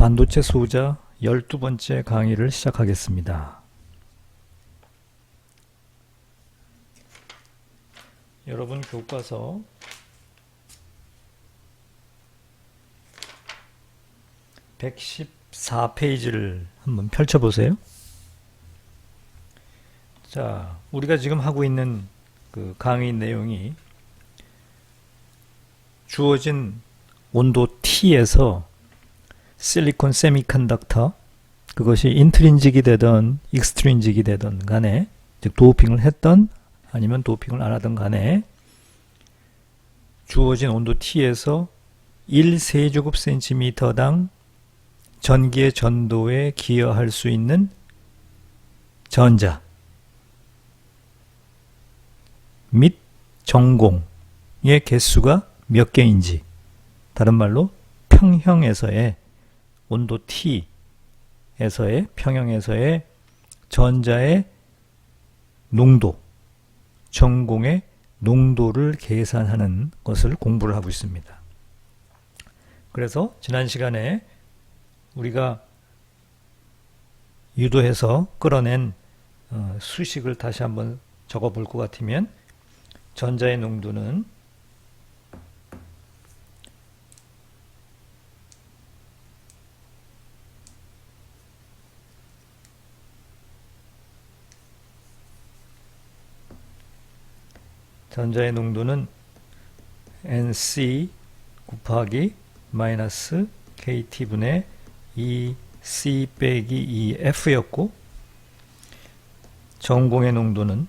반도체 소자 12번째 강의를 시작하겠습니다. 여러분 교과서 114페이지를 한번 펼쳐보세요. 자, 우리가 지금 하고 있는 그 강의 내용이 주어진 온도 T에서 실리콘 세미컨덕터, 그것이 인트린직이 되든 익스트린직이 되든 간에, 즉 도핑을 했던 아니면 도핑을 안 하던 간에 주어진 온도 T에서 1세제곱센티미터당 전기의 전도에 기여할 수 있는 전자 및 전공의 개수가 몇 개인지, 다른 말로 평형에서의 온도 T에서의 평형에서의 전자의 농도, 전공의 농도를 계산하는 것을 공부를 하고 있습니다. 그래서 지난 시간에 우리가 유도해서 끌어낸 수식을 다시 한번 적어 볼 것 같으면, 전자의 농도는 NC 곱하기 마이너스 KT분의 2C 빼기 2F였고, 전공의 농도는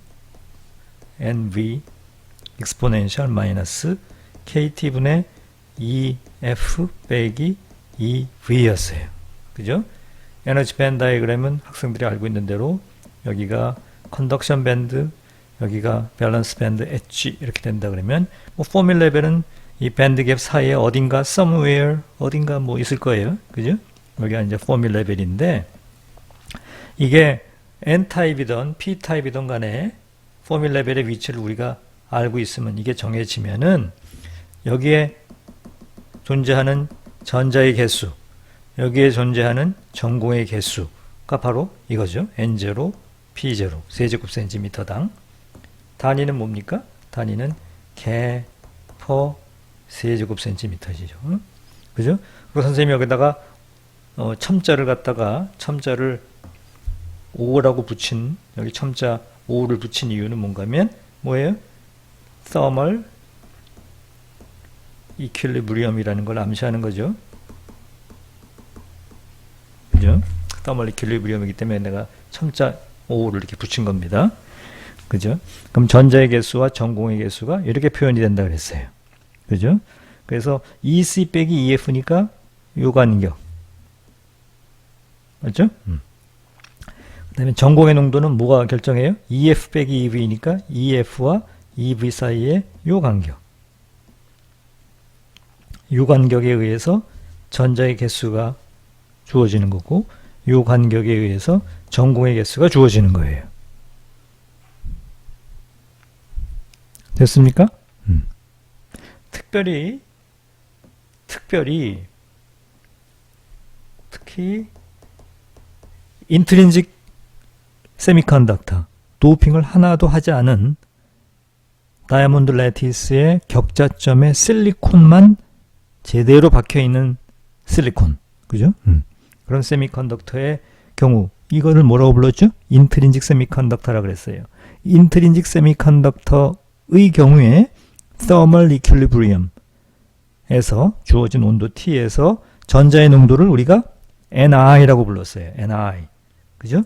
NV 익스포넨셜 마이너스 KT분의 2F 빼기 2V였어요. 그죠? 에너지 밴드 다이어그램은 학생들이 알고 있는 대로 여기가 컨덕션 밴드, 여기가 밸런스 밴드 엣지 이렇게 된다 그러면, 뭐 포뮬 레벨은 이 밴드 갭 사이에 어딘가 somewhere 어딘가 뭐 있을 거예요. 그죠? 여기가 이제 포뮬 레벨인데, 이게 N타입이든 P타입이든 간에 포뮬 레벨의 위치를 우리가 알고 있으면, 이게 정해지면은 여기에 존재하는 전자의 개수, 여기에 존재하는 전공의 개수가 바로 이거죠. N0, P0 세제곱센티미터당. 단위는 뭡니까? 단위는 개 퍼 세제곱센티미터죠. 그죠? 그리고 선생님이 여기다가 첨자를 갖다가 첨자를 5라고 붙인, 여기 첨자 5를 붙인 이유는 뭔가 하면 뭐예요? thermal equilibrium이라는 걸 암시하는 거죠. 그죠? thermal equilibrium이기 때문에 내가 첨자 5를 이렇게 붙인 겁니다. 그죠? 그럼 전자의 개수와 전공의 개수가 이렇게 표현이 된다 그랬어요. 그죠? 그래서 EC 빼기 EF니까 요 간격. 맞죠? 그 다음에 전공의 농도는 뭐가 결정해요? EF 빼기 EV니까 EF와 EV 사이의 요 간격. 요 간격에 의해서 전자의 개수가 주어지는 거고, 요 간격에 의해서 전공의 개수가 주어지는 거예요. 됐습니까? 특히 인트린직 세미컨덕터, 도핑을 하나도 하지 않은 다이아몬드 레티스의 격자점에 실리콘만 제대로 박혀있는 실리콘, 그죠? 그런 세미컨덕터의 경우, 이거를 뭐라고 불렀죠? 인트린직 세미컨덕터라고 그랬어요. 인트린직 세미컨덕터의 경우에 thermal equilibrium에서 주어진 온도 T에서 전자의 농도를 우리가 NI라고 불렀어요. NI. 그죠?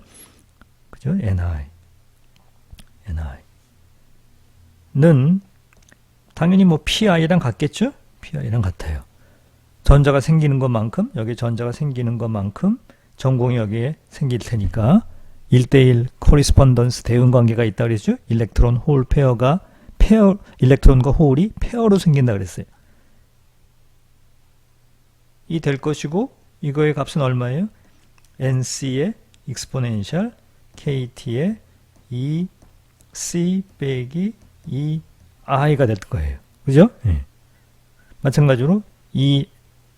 그죠? NI는 당연히 뭐 PI랑 같겠죠? PI랑 같아요. 전자가 생기는 것만큼, 여기 전자가 생기는 것만큼 전공이 여기에 생길 테니까 1대1 코리스폰던스 대응 관계가 있다고 그랬죠? 일렉트론 홀 페어가 일렉트론과 홀이 페어로 생긴다 그랬어요. 이 될 것이고, 이거의 값은 얼마예요? NC의 익스포넨셜 KT의 2C 빼기 2I가 될 거예요. 그죠? 네. 마찬가지로 이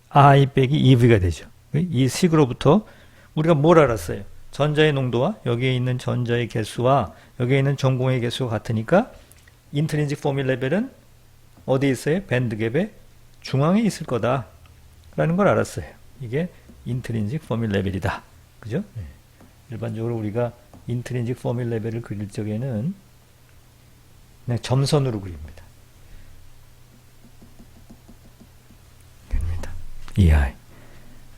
I 빼기 EV가 되죠. 이 식으로부터 우리가 뭘 알았어요? 전자의 농도와 여기에 있는 전자의 개수와 여기에 있는 전공의 개수가 같으니까 인트린식 포밀 레벨은 어디에 있어요? 밴드갭의 중앙에 있을 거다 라는 걸 알았어요. 이게 인트린식 포밀 레벨이다. 그죠? 일반적으로 우리가 인트린식 포밀 레벨을 그릴 적에는 그냥 점선으로 그립니다. EI.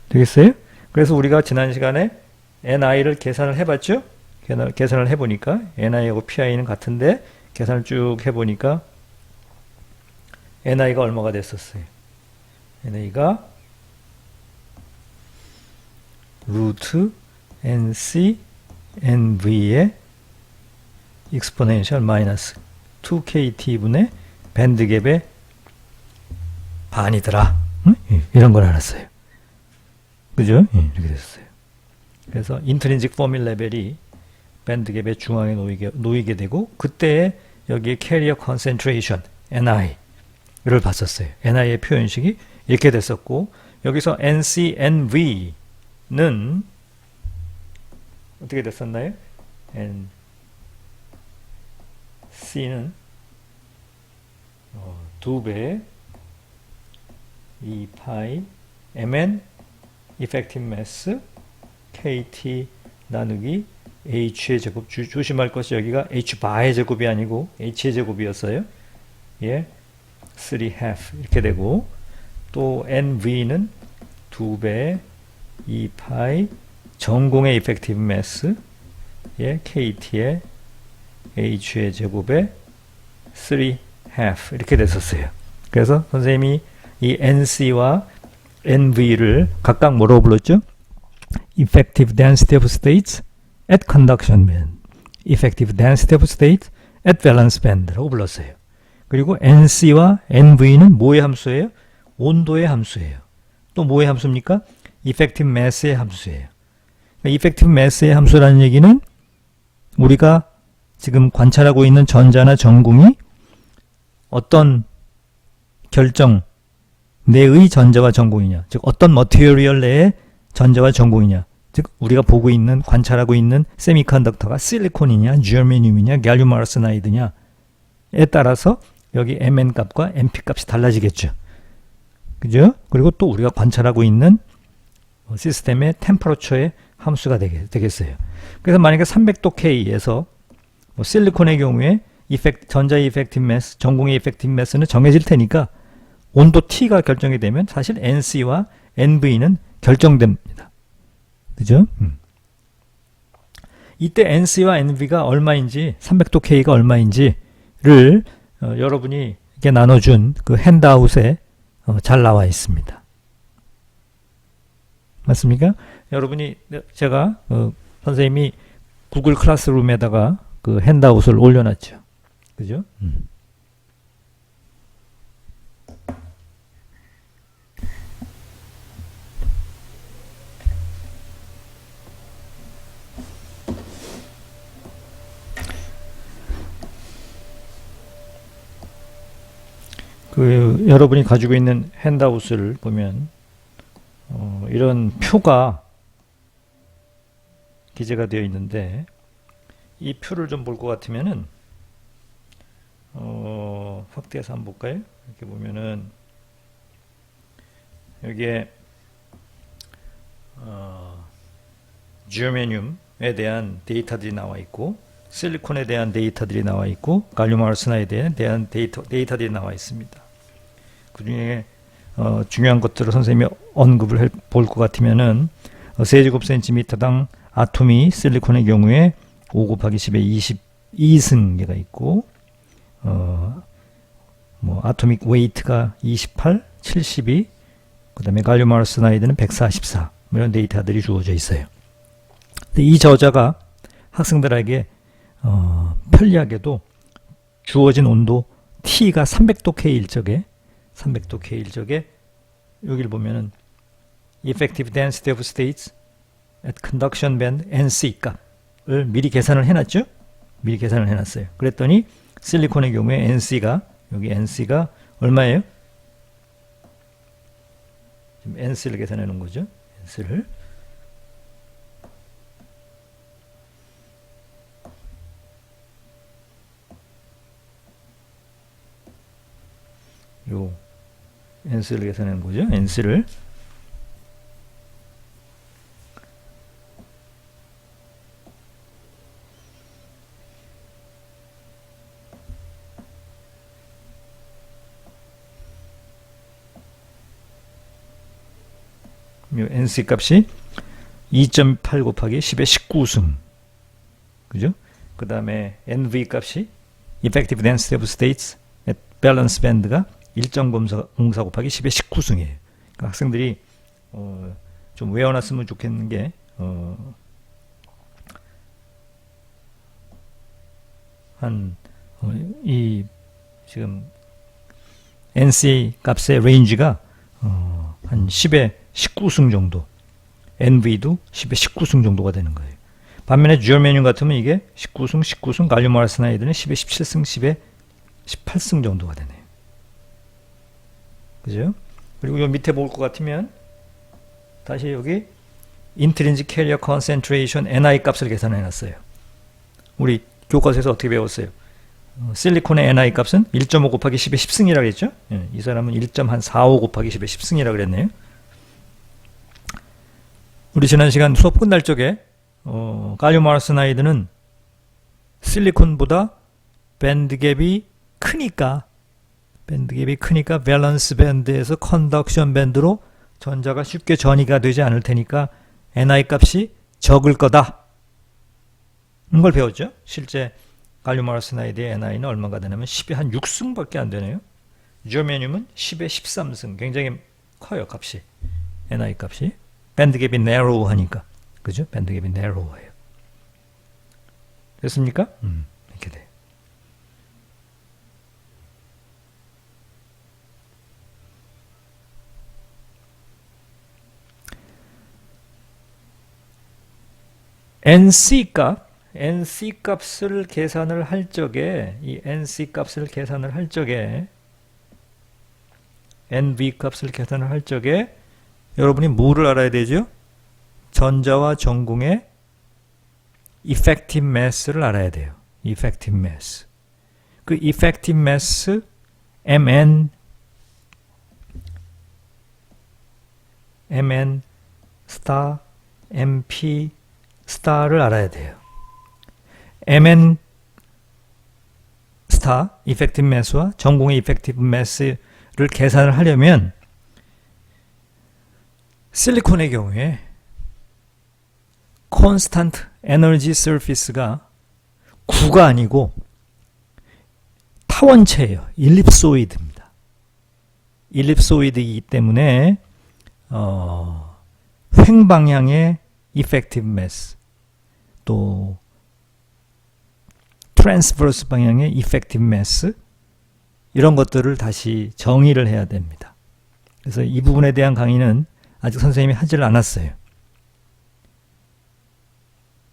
되겠어요? 그래서 우리가 지난 시간에 NI를 계산을 해봤죠? 계산을 해보니까 NI하고 PI는 같은데 계산을 쭉 해보니까 NI가 얼마가 됐었어요? NI가 루트 NC NV의 exponential 마이너스 2KT분의 밴드갭의 반이더라. 응? 이런 걸 알았어요. 그죠? 이렇게 됐어요. 그래서 인트린식 포밀 레벨이 밴드갭의 중앙에 놓이게 되고 그때 여기에 캐리어 컨센트레이션 NI를 봤었어요. NI의 표현식이 이렇게 됐었고 여기서 NC, NV는 어떻게 됐었나요? NC는 2배 2파이 mn effective mass KT 나누기 H의 제곱 조심할 것이 여기가 H바의 제곱이 아니고 H의 제곱이었어요. 예, 3 half 이렇게 되고 또 NV는 2배 2파이 전공의 effective mass 예, KT의 H의 제곱에 3 half 이렇게 됐었어요. 그래서 선생님이 이 NC와 NV를 각각 뭐라고 불렀죠? Effective density of states at conduction band, effective density of states at valence band라고 불렀어요. 그리고 NC와 NV는 뭐의 함수예요? 온도의 함수예요. 또 뭐의 함수입니까? effective mass의 함수예요. effective mass의 함수라는 얘기는 우리가 지금 관찰하고 있는 전자나 전궁이 어떤 결정 내의 전자와 전공이냐, 즉 어떤 머티리얼 내의 전자와 전공이냐, 즉 우리가 보고 있는 관찰하고 있는 세미컨덕터가 실리콘이냐, 저메늄이냐, 갈륨 아르세나이드냐에 따라서 여기 Mn 값과 Mp 값이 달라지겠죠. 그죠? 그리고 또 우리가 관찰하고 있는 시스템의 템퍼러처의 함수가 되겠어요. 그래서 만약에 300도 K에서 실리콘의 경우에 전자의 이펙티브 매스, 전공의 이펙티브 매스는 정해질 테니까 온도 T가 결정이 되면 사실 NC와 NV는 결정됩니다. 그죠? 이때 NC와 NV가 얼마인지, 300도 K가 얼마인지를 여러분이 이렇게 나눠준 그 핸드아웃에 잘 나와 있습니다. 맞습니까? 여러분이 제가 선생님이 구글 클래스룸에다가 그 핸드아웃을 올려놨죠. 그죠? 그 여러분이 가지고 있는 핸드아웃을 보면 이런 표가 기재가 되어 있는데 이 표를 좀 볼 것 같으면은 확대해서 한번 볼까요? 이렇게 보면은 여기에 저메늄에 대한 데이터들이 나와 있고 실리콘에 대한 데이터들이 나와 있고 갈륨 아르세나이드에 대한 데이터들이 나와 있습니다. 그 중에 중요한 것들을 선생님이 언급을 볼 것 같으면은 세제곱센티미터당 아톰이 실리콘의 경우에 5 곱하기 10의 22승계가 있고 아토믹 웨이트가 28, 72, 그 다음에 갈륨 아르세나이드는 144 이런 데이터들이 주어져 있어요. 근데 이 저자가 학생들에게 편리하게도 주어진 온도 T가 300도 K일 적에 여기를 보면은 effective density of states at conduction band NC 값을 미리 계산을 해놨죠? 미리 계산을 해놨어요. 그랬더니 실리콘의 경우에 NC가 여기 NC가 얼마예요? 지금 NC를 계산해 놓은 거죠. n스를. 요 n스를 계산하는 거죠. n스를 요 nc 값이 2.8 곱하기 10의 19승. 그죠? 그 다음에 nv 값이 effective density of states at balance band가 1.04 곱하기 10의 19승이에요. 그러니까 학생들이 좀 외워놨으면 좋겠는 게 이 지금 NC 값의 레인지가 한 10의 19승 정도, NV도 10의 19승 정도가 되는 거예요. 반면에 주얼메늄 같으면 이게 19승, 19승, 갈륨 아르세나이드는 10의 17승, 10의 18승 정도가 되네요. 그죠? 그리고 요 밑에 볼 것 같으면 다시 여기 Intrinsic Carrier Concentration NI 값을 계산해 놨어요. 우리 교과서에서 어떻게 배웠어요? 실리콘의 NI 값은 1.5 곱하기 10의 10승이라고 했죠? 이 사람은 1.45 곱하기 10의 10승이라고 그랬네요. 우리 지난 시간 수업 끝날 적에 갈륨 아르세나이드는 실리콘보다 밴드갭이 크니까 밸런스 밴드에서 컨덕션 밴드로 전자가 쉽게 전이가 되지 않을 테니까 NI 값이 적을 거다. 이걸 배웠죠. 실제 갈륨 아르세나이드의 NI는 얼마가 되냐면 10의 한 6승밖에 안 되네요. 저메늄은 10의 13승. 굉장히 커요, 값이. NI 값이. 밴드갭이 narrow 하니까. 그죠? 밴드갭이 narrow해요. 됐습니까? 이렇게 돼요. NC 값을 계산을 할 적에, 이 NC 값을 계산을 할 적에, NV 값을 계산을 할 적에, 여러분이 뭐를 알아야 되죠? 전자와 전공의 effective mass를 알아야 돼요. effective mass. 그 effective mass, MN 스타, MP 스타를 알아야 돼요. MN 스타, effective mass와 전공의 effective mass를 계산을 하려면 실리콘의 경우에 constant energy surface가 9가 아니고 타원체예요. 일립소이드입니다. 일립소이드이기 때문에 횡방향의 effective mass 또 트랜스버스 방향의 effective mass 이런 것들을 다시 정의를 해야 됩니다. 그래서 이 부분에 대한 강의는 아직 선생님이 하지를 않았어요.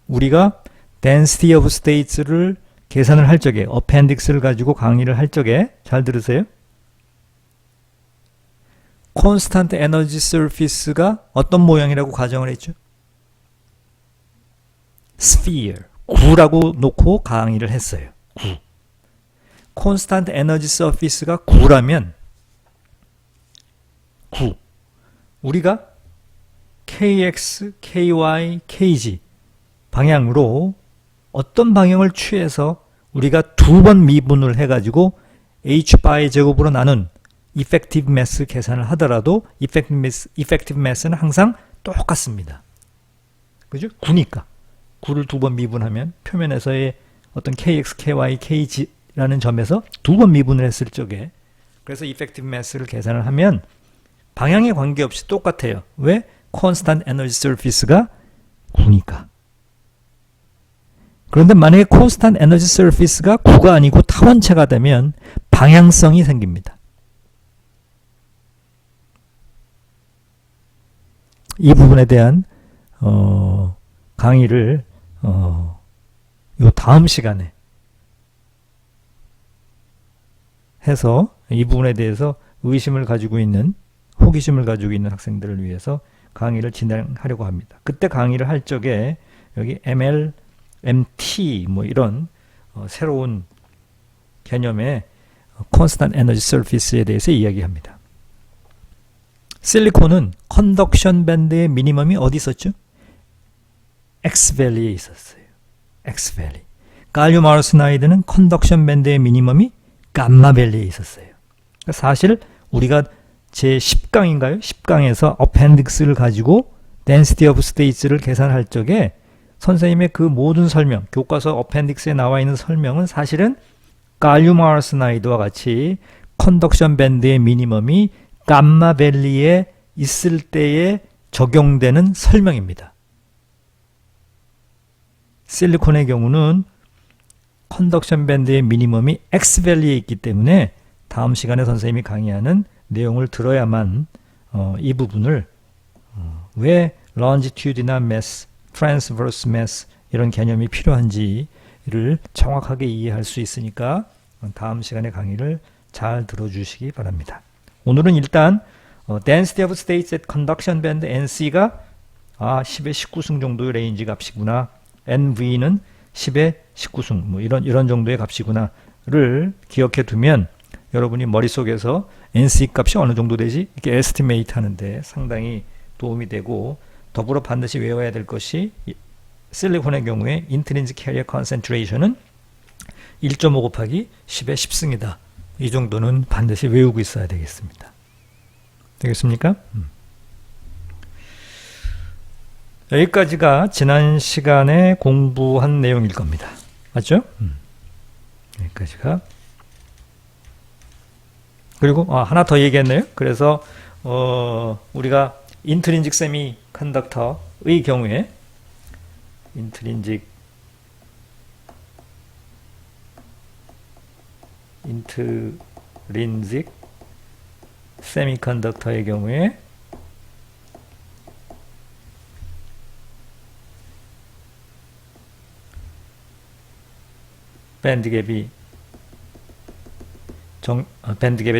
우리가 density of states를 계산을 할 적에 appendix를 가지고 강의를 할 적에 잘 들으세요. constant energy surface가 어떤 모양이라고 가정을 했죠? sphere, 구라고 놓고 강의를 했어요. 구. constant energy surface가 9라면 9. 우리가 kx, ky, kg 방향으로 어떤 방향을 취해서 우리가 두 번 미분을 해가지고 h바의 제곱으로 나눈 effective mass 계산을 하더라도 effective mass는 항상 똑같습니다. 그죠? 9니까. 9를 두 번 미분하면 표면에서의 어떤 kx, ky, kg라는 점에서 두 번 미분을 했을 적에 그래서 effective mass를 계산을 하면 방향에 관계없이 똑같아요. 왜? constant energy surface가 9니까. 그런데 만약에 constant energy surface가 9가 아니고 타원체가 되면 방향성이 생깁니다. 이 부분에 대한 강의를 요 다음 시간에 해서 이 부분에 대해서 의심을 가지고 있는 호기심을 가지고 있는 학생들을 위해서 강의를 진행하려고 합니다. 그때 강의를 할 적에 여기 ML, MT 뭐 이런 새로운 개념의 Constant Energy Surface에 대해서 이야기합니다. 실리콘은 컨덕션 밴드의 미니멈이 어디 있었죠? X밸리에 있었어요. X밸리. 갈륨 아르세나이드는 컨덕션 밴드의 미니멈이 감마밸리에 있었어요. 사실 우리가 제 10강인가요? 10강에서 어펜딕스를 가지고 density of states를 계산할 적에 선생님의 그 모든 설명, 교과서 어펜딕스에 나와 있는 설명은 사실은 갈륨 아르세나이드와 같이 컨덕션 밴드의 미니멈이 감마밸리에 있을 때에 적용되는 설명입니다. 실리콘의 경우는 컨덕션 밴드의 미니멈이 X밸리에 있기 때문에 다음 시간에 선생님이 강의하는 내용을 들어야만 이 부분을 왜 longitudinal mass, transverse mass 이런 개념이 필요한지를 정확하게 이해할 수 있으니까 다음 시간에 강의를 잘 들어주시기 바랍니다. 오늘은 일단 density of states at conduction band NC가 10의 19승 정도의 레인지 값이구나. NV는 10의 19승 뭐 이런 정도의 값이구나를 기억해 두면 여러분이 머릿속에서 NC 값이 어느 정도 되지? 이렇게 에스티메이트 하는데 상당히 도움이 되고 더불어 반드시 외워야 될 것이 실리콘의 경우에 Intrinsic Carrier Concentration은 1.5 곱하기 10의 10승이다. 이 정도는 반드시 외우고 있어야 되겠습니다. 되겠습니까? 여기까지가 지난 시간에 공부한 내용일 겁니다. 맞죠? 여기까지가. 그리고 하나 더 얘기했네요. 그래서 우리가 인트린직 세미컨덕터의 경우에 인트린직 세미컨덕터의 경우에 밴드갭의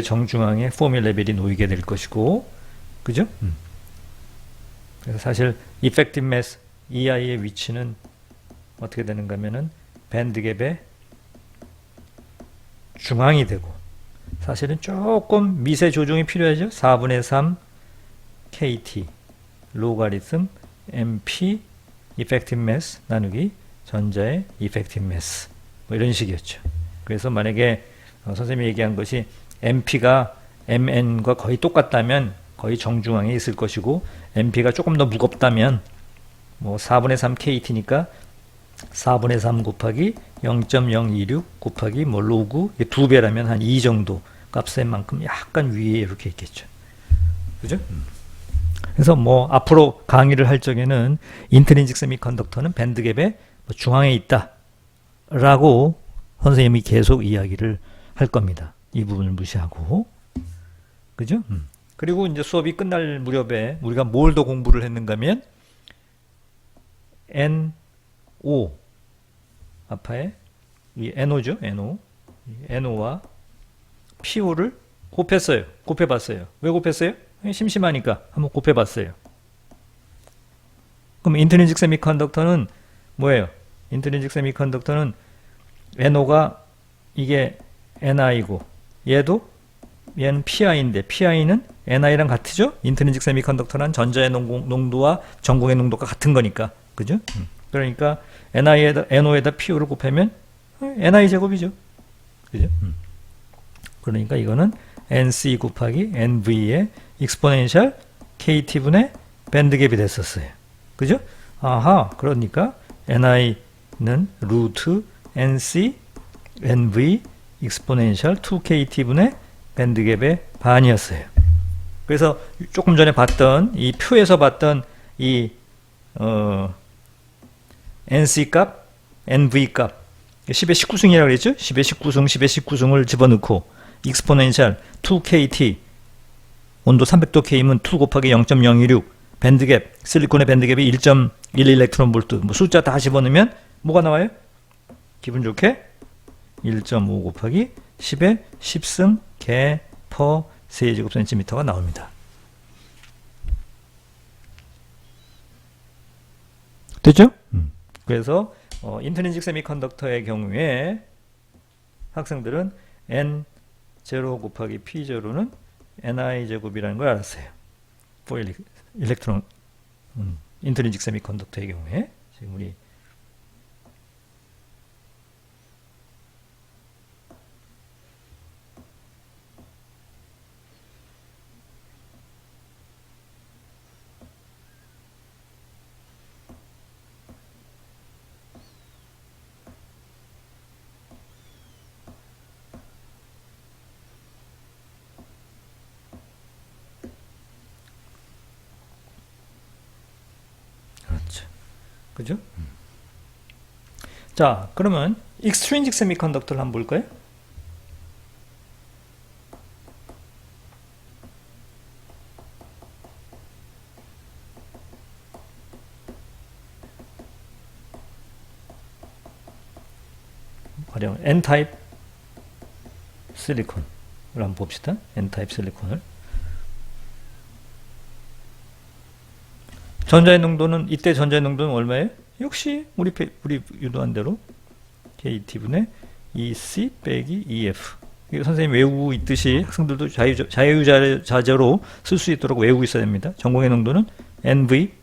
정중앙에 포밀 레벨이 놓이게 될 것이고, 그죠? 그래서 사실 이펙티브 매스 EI의 위치는 어떻게 되는가 하면은 밴드갭의 중앙이 되고, 사실은 조금 미세 조정이 필요하죠. 4분의 3 KT 로가리즘 MP 이펙티브 매스 나누기 전자의 이펙티브 매스 뭐 이런 식이었죠. 그래서 만약에 선생님이 얘기한 것이 MP가 MN과 거의 똑같다면 거의 정중앙에 있을 것이고 MP가 조금 더 무겁다면 뭐 4분의 3 KT니까 4분의 3 곱하기 0.026 곱하기 뭐 로그 2배라면 한 2 정도 값의 만큼 약간 위에 이렇게 있겠죠. 그죠? 그래서 뭐 앞으로 강의를 할 적에는 인트린직 세미컨덕터는 밴드갭의 중앙에 있다 라고 선생님이 계속 이야기를 할 겁니다. 이 부분을 무시하고. 그죠? 그리고 이제 수업이 끝날 무렵에 우리가 뭘 더 공부를 했는가 하면 NO 아파에 이 NO죠. NO와 PO를 곱했어요. 곱해봤어요. 왜 곱했어요? 심심하니까 한번 곱해봤어요. 그럼 인트린직 세미컨덕터는 뭐예요? 인트린직 세미컨덕터는 NO가 이게 NI고 얘는 PI인데 PI는 NI랑 같으죠? 인트린직 세미컨덕터는 전자의 농도와 전공의 농도가 같은 거니까. 그죠? 그러니까 NO에다 PO를 곱하면 NI 제곱이죠. 그죠? 그러니까 이거는 NC 곱하기 NV의 익스포넨셜 KT분의 밴드갭이 됐었어요. 그죠? 그러니까 NI는 루트 NC NV 익스포넨셜 2KT분의 밴드갭의 반이었어요. 그래서 조금 전에 봤던 이 표에서 봤던 이 NC 값, NV 값 10의 19승이라고 그랬죠? 10의 19승, 10의 19승을 집어넣고 익스포넨셜 2KT 온도 300도 K면 2 곱하기 0.026 밴드갭, 실리콘의 밴드갭이 1.1 일렉트론 볼트 뭐 숫자 다 집어넣으면 뭐가 나와요? 기분 좋게 1.5 곱하기 10의 10승 개 퍼 세제곱센티미터가 나옵니다. 됐죠? 그래서 인트린식 세미컨덕터의 경우에 학생들은 N0 곱하기 P0는 Ni 제곱이라는 걸 알았어요. for 일렉트론 인트린식 세미컨덕터의 경우에 지금 우리 그렇죠. 그죠? 자, 그러면 extrinsic semiconductor를 한번 볼까요? 가령 N-타입 실리콘을 한번 봅시다. N-타입 실리콘을. 전자의 농도는, 이때 전자의 농도는 얼마예요? 역시 우리 유도한 대로 KT분의 EC 빼기 EF. 이거 선생님 외우고 있듯이 학생들도 자유자재로 쓸 수 있도록 외우고 있어야 됩니다. 전공의 농도는 NV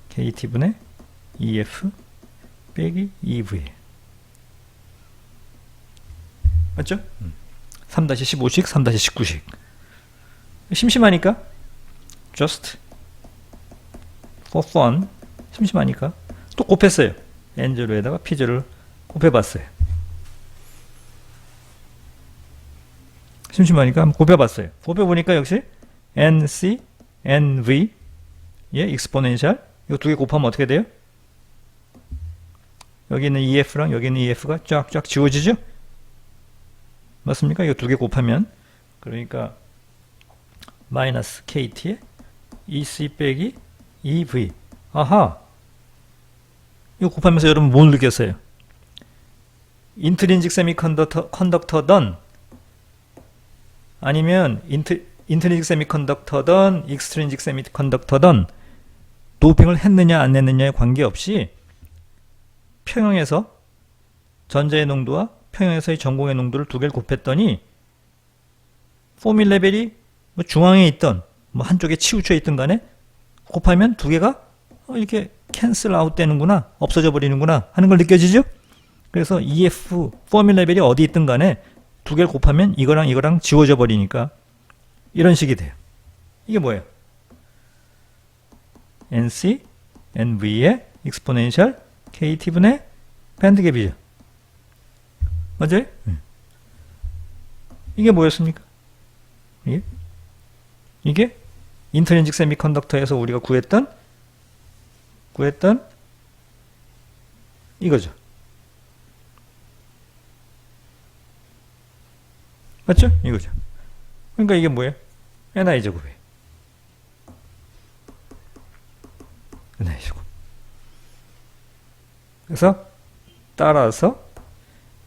KT분의 EF 빼기 EV. 맞죠? 3-15식, 3-19식. 심심하니까 just for fun, 심심하니까 또 곱했어요. N0에다가 P0를 곱해봤어요. 심심하니까 한번 곱해봤어요. 곱해보니까 역시 NC, NV 예, 익스포넨셜 이거 두 개 곱하면 어떻게 돼요? 여기 있는 EF랑 여기 있는 EF가 쫙쫙 지워지죠? 맞습니까? 이거 두 개 곱하면 그러니까 마이너스 KT에 EC 빼기 EV. 아하, 이거 곱하면서 여러분 뭘 느꼈어요? 인트린식 세미컨덕터던 아니면 인트린식 세미컨덕터던 익스트린식 세미컨덕터던 도핑을 했느냐 안 했느냐에 관계없이 평형에서 전자의 농도와 평형에서의 전공의 농도를 두 개를 곱했더니 포밀 레벨이 뭐 중앙에 있던 뭐 한쪽에 치우쳐 있던 간에 곱하면 두 개가 이렇게 캔슬 아웃 되는구나, 없어져 버리는구나 하는 걸 느껴지죠? 그래서 EF 포밀 레벨이 어디 있든 간에 두 개를 곱하면 이거랑 이거랑 지워져 버리니까 이런 식이 돼요. 이게 뭐예요? NC, NV의 익스포넨셜 KT분의 밴드갭이죠. 맞아요? 이게 뭐였습니까? 이게 인트린식 세미컨덕터에서 우리가 구했던 이거죠. 맞죠? 이거죠. 그러니까 이게 뭐예요? Ni 제곱이에요. Ni 제곱. 그래서 따라서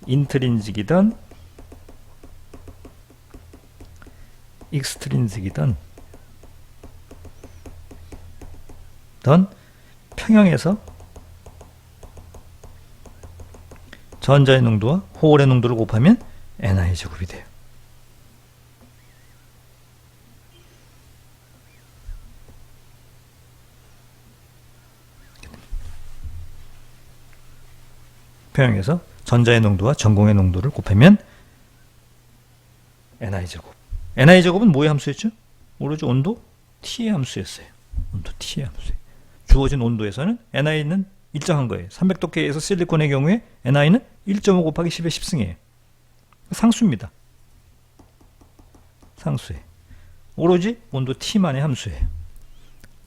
인트린식이든 익스트린식이든 평형에서 전자의 농도와 호울의 농도를 곱하면 Ni 제곱이 돼요. 평형에서 전자의 농도와 전공의 농도를 곱하면 Ni 제곱. Ni 제곱은 뭐의 함수였죠? 오로지 온도 T의 함수였어요. 온도 T의 함수. 주어진 온도에서는 Ni는 일정한 거예요. 300도케에서 실리콘의 경우에 Ni는 1.5 곱하기 10의 10승이에요. 상수입니다. 상수예요. 오로지 온도 T만의 함수예요.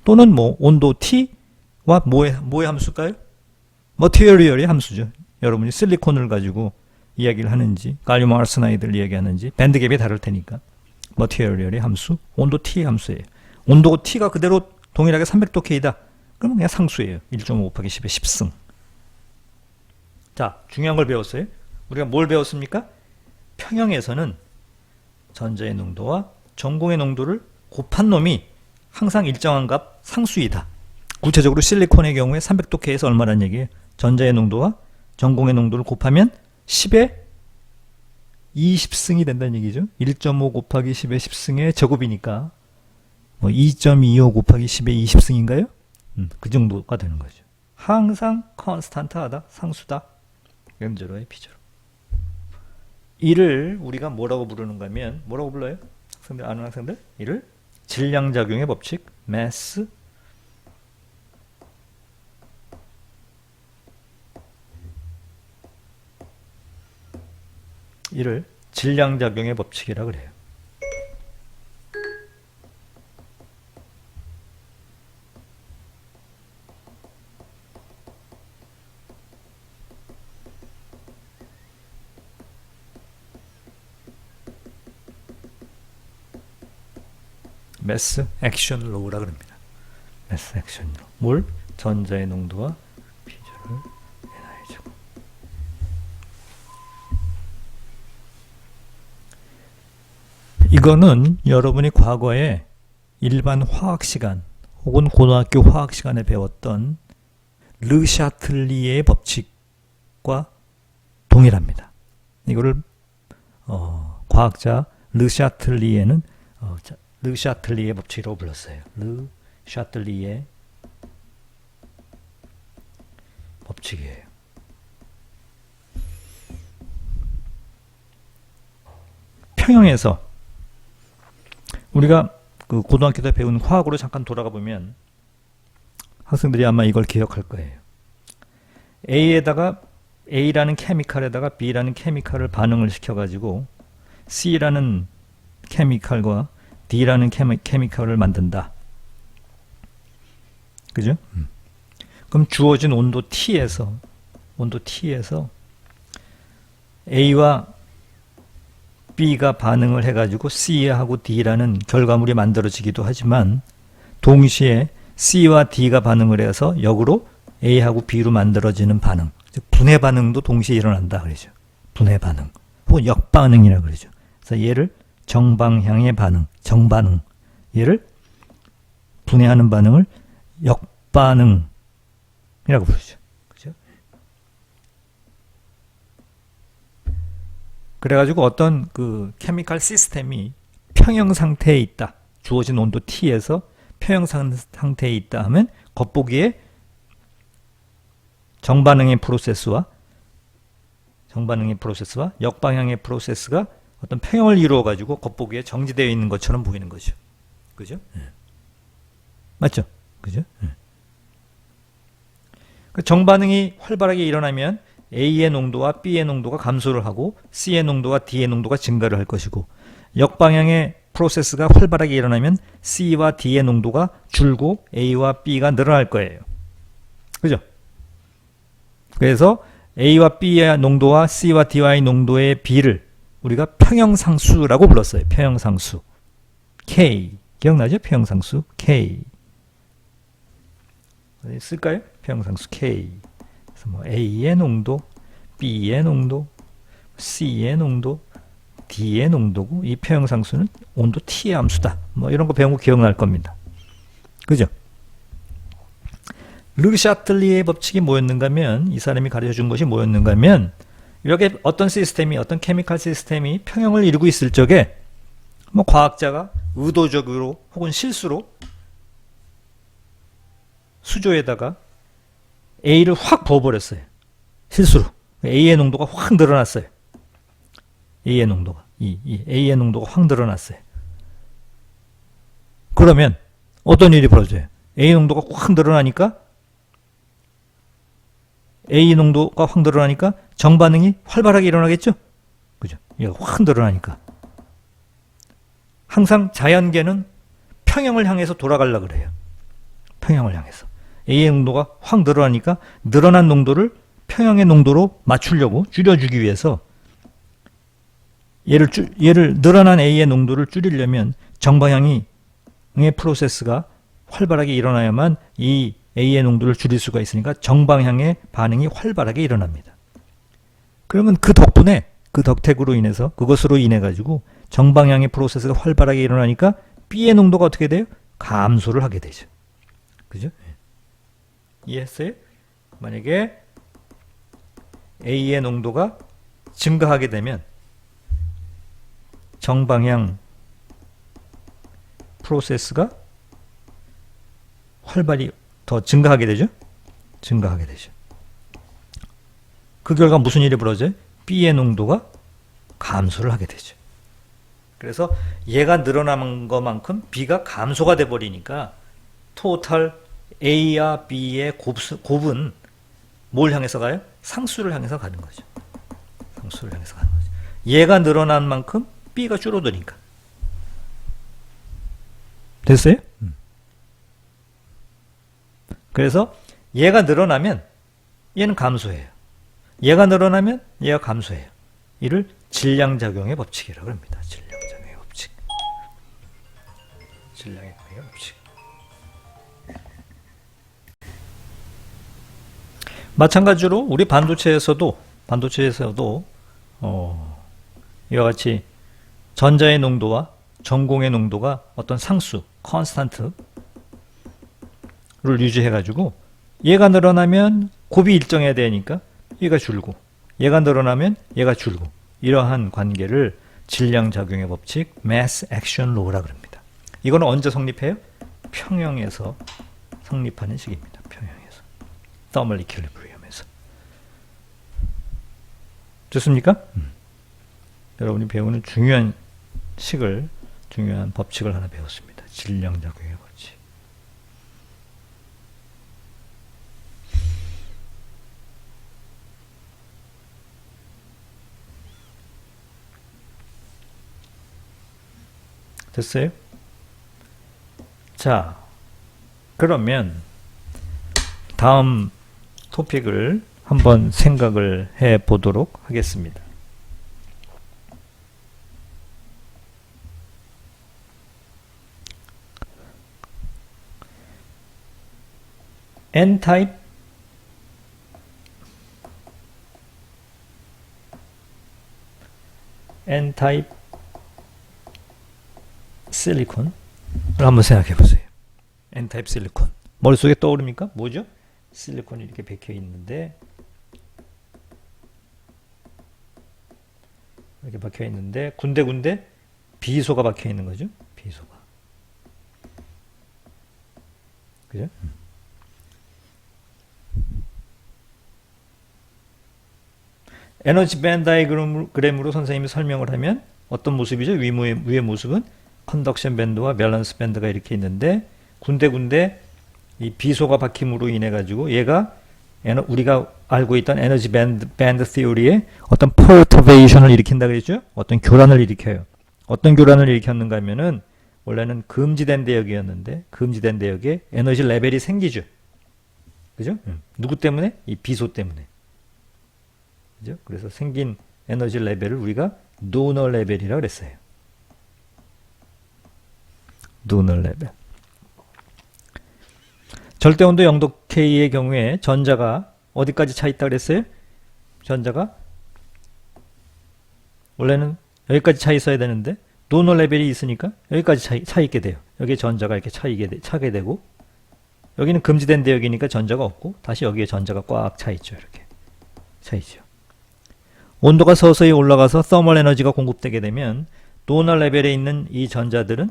또는 뭐 온도 T와 뭐의 함수일까요? 머티리얼의 함수죠. 여러분이 실리콘을 가지고 이야기를 하는지 갈륨 아르세나이드를 이야기하는지 밴드갭이 다를 테니까 머티리얼의 함수, 온도 T의 함수예요. 온도 T가 그대로 동일하게 300도 K다. 그러면 그냥 상수예요. 1.5 곱하기 10의 10승. 자, 중요한 걸 배웠어요. 우리가 뭘 배웠습니까? 평형에서는 전자의 농도와 전공의 농도를 곱한 놈이 항상 일정한 값 상수이다. 구체적으로 실리콘의 경우에 300도 K에서 얼마란 얘기예요? 전자의 농도와 전공의 농도를 곱하면 10의 20승이 된다는 얘기죠. 1.5 곱하기 10의 10승의 제곱이니까 뭐 2.25 곱하기 10의 20승인가요? 그 정도가 되는 거죠. 항상 컨스탄트하다, 상수다. 연저로의 비저로. 이를 우리가 뭐라고 부르는가 하면 뭐라고 불러요? 학생들 아는 학생들? 이를 질량작용의 법칙, mass 이를 질량작용의 법칙이라 그래요. 매스 액션 로우라 그럽니다. 매스 액션 로우. 뭘? 전자의 농도와 비저를 NI제곱. 이거는 여러분이 과거에 일반 화학 시간 혹은 고등학교 화학 시간에 배웠던 르샤틀리에의 법칙과 동일합니다. 이거를 과학자 르샤틀리에는 르샤틀리에 법칙이라고 불렀어요. 르샤틀리에 법칙이에요. 평형에서 우리가 그 고등학교 때 배운 화학으로 잠깐 돌아가 보면 학생들이 아마 이걸 기억할 거예요. A라는 케미칼에다가 B라는 케미칼을 반응을 시켜가지고 C라는 케미칼과 D라는 케미칼을 만든다. 그죠? 그럼 주어진 온도 T에서 A와 B가 반응을 해가지고 C하고 D라는 결과물이 만들어지기도 하지만 동시에 C와 D가 반응을 해서 역으로 A하고 B로 만들어지는 반응, 즉 분해 반응도 동시에 일어난다 그러죠. 분해 반응 혹은 역반응이라고 그러죠. 그래서 얘를 정방향의 반응, 정반응, 얘를 분해하는 반응을 역반응이라고 부르죠. 그죠? 그래가지고 어떤 그 케미칼 시스템이 평형 상태에 있다. 주어진 온도 T에서 평형 상태에 있다 하면 겉보기에 정반응의 프로세스와 역방향의 프로세스가 어떤 평형을 이루어 가지고 겉보기에 정지되어 있는 것처럼 보이는 거죠. 그죠? 맞죠? 그죠? 그 정반응이 활발하게 일어나면 A의 농도와 B의 농도가 감소를 하고 C의 농도와 D의 농도가 증가를 할 것이고 역방향의 프로세스가 활발하게 일어나면 C와 D의 농도가 줄고 A와 B가 늘어날 거예요. 그죠? 그래서 A와 B의 농도와 C와 D와의 농도의 비를 우리가 평형상수라고 불렀어요. 평형상수. K. 기억나죠? 평형상수. K. 어디 쓸까요? 평형상수 K. 그래서 뭐 A의 농도, B의 농도, C의 농도, D의 농도고 이 평형상수는 온도 T의 함수다. 뭐 이런 거 배운 거 기억날 겁니다. 그죠? 르샤틀리의 법칙이 뭐였는가 하면 이 사람이 가르쳐 준 것이 뭐였는가 하면 이렇게 어떤 시스템이 어떤 케미칼 시스템이 평형을 이루고 있을 적에 뭐 과학자가 의도적으로 혹은 실수로 수조에다가 A를 확 부어버렸어요. 실수로. A의 농도가 확 늘어났어요. A의 농도가. A의 농도가 확 늘어났어요. 그러면 어떤 일이 벌어져요? A 농도가 확 늘어나니까 정반응이 활발하게 일어나겠죠? 그죠? 얘가 확 늘어나니까. 항상 자연계는 평형을 향해서 돌아가려고 그래요. 평형을 향해서. A의 농도가 확 늘어나니까 늘어난 농도를 평형의 농도로 맞추려고 줄여주기 위해서 얘를 늘어난 A의 농도를 줄이려면 정방향의 프로세스가 활발하게 일어나야만 이 A의 농도를 줄일 수가 있으니까 정방향의 반응이 활발하게 일어납니다. 그러면 그 덕택으로 인해서 그것으로 인해 가지고 정방향의 프로세스가 활발하게 일어나니까 B의 농도가 어떻게 돼요? 감소를 하게 되죠. 그죠? 이해했어요? 만약에 A의 농도가 증가하게 되면 정방향 프로세스가 활발히 더 증가하게 되죠? 증가하게 되죠. 그 결과 무슨 일이 벌어져요? B의 농도가 감소를 하게 되죠. 그래서 얘가 늘어나는 것만큼 B가 감소가 돼 버리니까 토탈 A와 B의 곱은 뭘 향해서 가요? 상수를 향해서 가는 거죠. 상수를 향해서 가는 거죠. 얘가 늘어난 만큼 B가 줄어드니까. 됐어요? 그래서 얘가 늘어나면 얘는 감소해요. 얘가 늘어나면 얘가 감소해요. 이를 질량작용의 법칙이라고 합니다. 질량작용의 법칙. 질량작용의 법칙. 마찬가지로 우리 반도체에서도 이와 같이 전자의 농도와 전공의 농도가 어떤 상수, 컨스탄트를 유지해 가지고 얘가 늘어나면 곱이 일정해야 되니까 얘가 줄고 얘가 늘어나면 얘가 줄고 이러한 관계를 질량작용의 법칙, Mass Action Law라고 합니다. 이거는 언제 성립해요? 평형에서 성립하는 식입니다. 평형에서. Thermal Equilibrium에서. 좋습니까? 여러분이 배우는 중요한 법칙을 하나 배웠습니다. 질량작용의 법칙. 됐어요? 자, 그러면 다음 토픽을 한번 생각을 해 보도록 하겠습니다. N-타입 실리콘을 한번 생각해 보세요. N타입 실리콘. 머릿속에 떠오릅니까? 뭐죠? 실리콘이 이렇게 박혀 있는데 이렇게 박혀 있는데 군데군데 비소가 박혀 있는 거죠. 비소가. 그죠? 에너지 밴드 다이그램으로 선생님이 설명을 하면 어떤 모습이죠? 위의 모습은 컨덕션 밴드와 밸런스 밴드가 이렇게 있는데 군데군데 이 비소가 박힘으로 인해 가지고 얘가 우리가 알고 있던 에너지 밴드 티오리의 어떤 퍼터베이션을 일으킨다 그랬죠? 어떤 교란을 일으켜요. 어떤 교란을 일으켰는가 하면은 원래는 금지된 대역이었는데 금지된 대역에 에너지 레벨이 생기죠. 그죠? 누구 때문에? 이 비소 때문에. 그죠? 그래서 생긴 에너지 레벨을 우리가 노너 레벨이라고 그랬어요. 노너 레벨. 절대온도 0도 K의 경우에 전자가 어디까지 차 있다고 그랬어요? 전자가 원래는 여기까지 차 있어야 되는데 노너 레벨이 있으니까 여기까지 차 있게 돼요. 여기에 전자가 이렇게 차게 되고 여기는 금지된 대역이니까 전자가 없고 다시 여기에 전자가 꽉 차 있죠. 이렇게 차 있죠. 온도가 서서히 올라가서 서멀 에너지가 공급되게 되면 노너 레벨에 있는 이 전자들은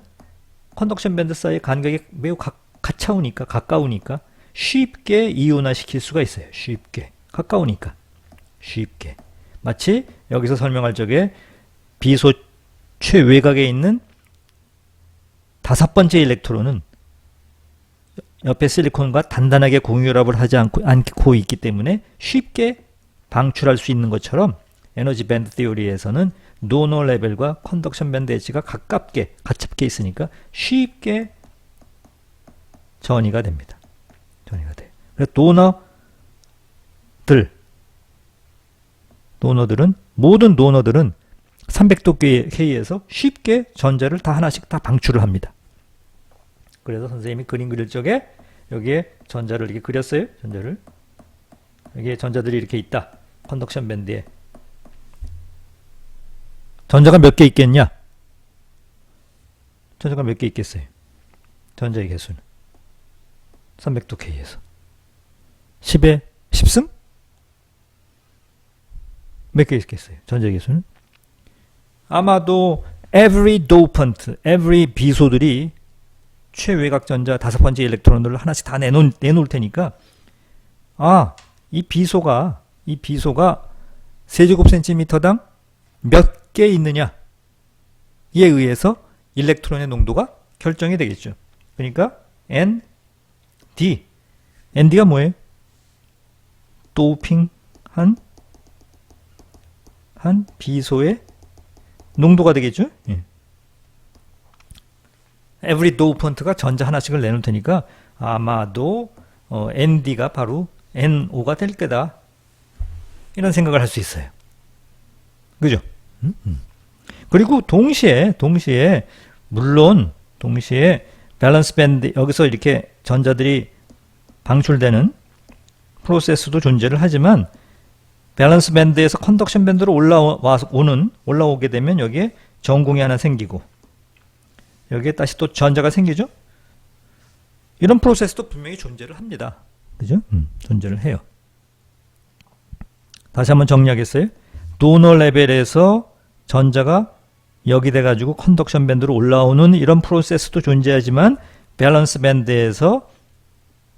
컨덕션 밴드 사이의 간격이 매우 가까우니까 쉽게 이온화시킬 수가 있어요. 쉽게. 가까우니까. 쉽게. 마치 여기서 설명할 적에 비소 최외곽에 있는 5번째 일렉트론은 옆에 실리콘과 단단하게 공유합을 하지 않고 있기 때문에 쉽게 방출할 수 있는 것처럼 에너지 밴드 티오리에서는 노너 레벨과 컨덕션 밴드 엣지가 가깝게 있으니까 쉽게 전이가 됩니다. 전이가 돼요. 그래서 모든 도너들은 300도 K에서 쉽게 전자를 다 하나씩 다 방출을 합니다. 그래서 선생님이 그림 그릴 적에 여기에 전자를 이렇게 그렸어요. 여기에 전자들이 이렇게 있다. 컨덕션 밴드에. 전자가 몇 개 있겠냐? 전자가 몇 개 있겠어요? 전자의 개수는 300도 K에서 10의 10승? 몇 개 있겠어요? 전자의 개수는? 아마도 every dopant, every 비소들이 최외곽 전자 5번째 일렉트론을 하나씩 다 내놓을 테니까 이 비소가 세제곱센티미터당 몇 개 있느냐에 의해서 일렉트론의 농도가 결정이 되겠죠. 그러니까 ND가 뭐예요? 도핑한 비소의 농도가 되겠죠. every dopant가 전자 하나씩을 내놓을 테니까 아마도 ND가 바로 NO가 될 거다. 이런 생각을 할 수 있어요. 그죠? 그리고 동시에 물론 동시에 밸런스 밴드 여기서 이렇게 전자들이 방출되는 프로세스도 존재를 하지만 밸런스 밴드에서 컨덕션 밴드로 올라오게 되면 여기에 전공이 하나 생기고 여기에 다시 또 전자가 생기죠. 이런 프로세스도 분명히 존재를 합니다. 그죠? 존재를 해요. 다시 한번 정리하겠어요. 도너 레벨에서 전자가 여기 돼가지고 컨덕션 밴드로 올라오는 이런 프로세스도 존재하지만 밸런스 밴드에서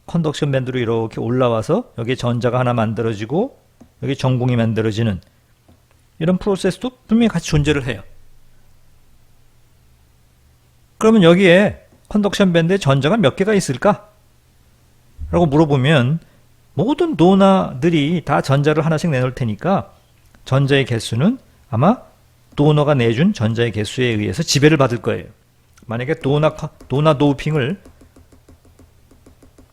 컨덕션 밴드로 이렇게 올라와서 여기에 전자가 하나 만들어지고 여기 전공이 만들어지는 이런 프로세스도 분명히 같이 존재를 해요. 그러면 여기에 컨덕션 밴드에 전자가 몇 개가 있을까? 라고 물어보면 모든 도너들이 다 전자를 하나씩 내놓을 테니까 전자의 개수는 아마 도너가 내준 전자의 개수에 의해서 지배를 받을 거예요. 만약에 도너 도핑을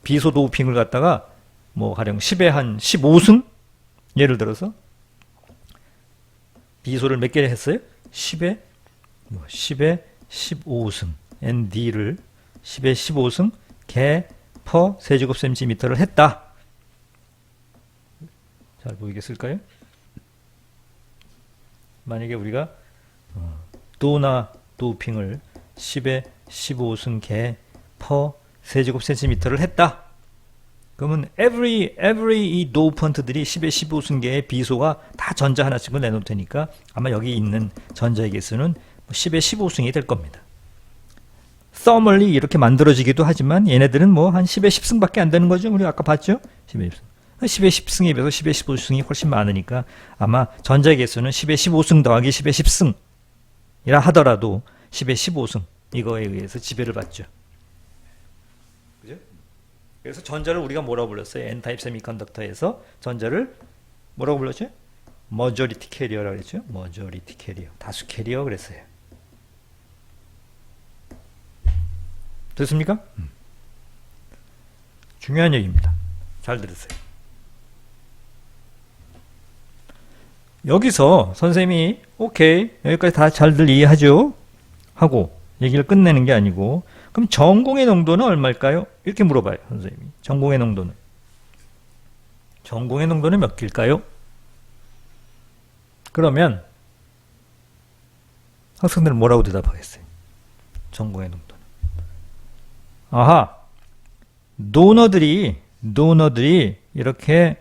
비소 도핑을 갖다가 뭐 가령 10에 한 15승 예를 들어서 비소를 몇 개 했어요? 10에 15승 ND를 10에 15승 개 퍼 세제곱센티미터를 했다. 잘 보이겠을까요? 만약에 우리가 도나 도핑을 10에 15승 개 퍼 세제곱센티미터를 했다. 그러면 every 이 도펀트들이 10에 15승 개의 비소가 다 전자 하나씩을 내놓을 테니까 아마 여기 있는 전자의 개수는 10에 15승이 될 겁니다. thermally 이렇게 만들어지기도 하지만 얘네들은 뭐 한 10에 10승밖에 안 되는 거죠. 우리 아까 봤죠? 10에 10승. 10에 10승에 비해서 10에 15승이 훨씬 많으니까 아마 전자의 개수는 10에 15승 더하기 10에 10승이라 하더라도 10에 15승 이거에 의해서 지배를 받죠. 그죠? 그래서 전자를 우리가 뭐라고 불렀어요? N타입 세미컨덕터에서 전자를 뭐라고 불렀죠? 머저리티 캐리어라고 그랬죠? 머저리티 캐리어. 다수 캐리어 그랬어요. 됐습니까? 중요한 얘기입니다. 잘 들으세요. 여기서 선생님이 오케이 여기까지 다 잘들 이해하죠? 하고 얘기를 끝내는 게 아니고 그럼 전공의 농도는 얼마일까요? 이렇게 물어봐요. 선생님이. 전공의 농도는 몇 개일까요? 그러면 학생들은 뭐라고 대답하겠어요? 전공의 농도는 도너들이 이렇게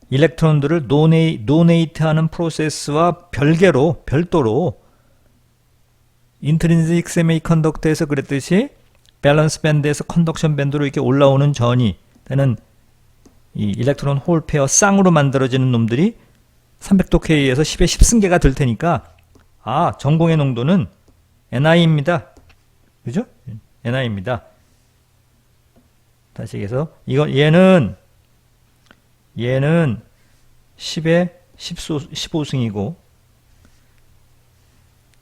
일렉트론들을 도네이트하는 프로세스와 별도로 인트린식 세미컨덕터에서 그랬듯이 밸런스 밴드에서 컨덕션 밴드로 이렇게 올라오는 전이 되는 이 일렉트론 홀 페어 쌍으로 만들어지는 놈들이 300도 K에서 10에 10승계가 될 테니까 전공의 농도는 NI입니다. 그죠? NI입니다. 다시 얘기해서 얘는 10에 15승이고